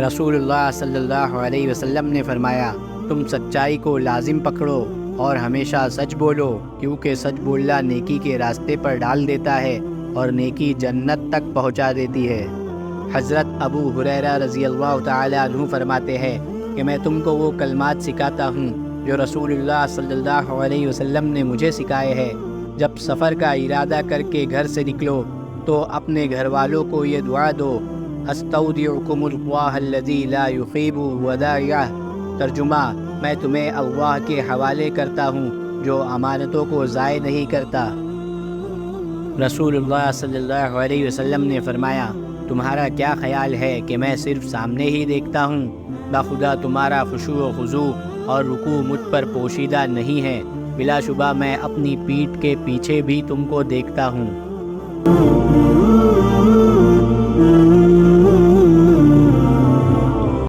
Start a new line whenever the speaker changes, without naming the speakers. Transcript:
رسول اللہ صلی اللہ علیہ وسلم نے فرمایا، تم سچائی کو لازم پکڑو اور ہمیشہ سچ بولو، کیونکہ سچ بولنا نیکی کے راستے پر ڈال دیتا ہے اور نیکی جنت تک پہنچا دیتی ہے۔ حضرت ابو ہریرہ رضی اللہ تعالیٰ عنہ فرماتے ہیں کہ میں تم کو وہ کلمات سکھاتا ہوں جو رسول اللہ صلی اللہ علیہ وسلم نے مجھے سکھائے ہیں۔ جب سفر کا ارادہ کر کے گھر سے نکلو تو اپنے گھر والوں کو یہ دعا دو، استودعکم اللہ الذی لا یخیب ودائعہ۔ ترجمہ، میں تمہیں اللہ کے حوالے کرتا ہوں جو امانتوں کو ضائع نہیں کرتا۔ رسول اللہ صلی اللہ علیہ وسلم نے فرمایا، تمہارا کیا خیال ہے کہ میں صرف سامنے ہی دیکھتا ہوں؟ بخدا تمہارا خشوع و خضوع اور رکوع مجھ پر پوشیدہ نہیں ہے، بلا شبہ میں اپنی پیٹھ کے پیچھے بھی تم کو دیکھتا ہوں۔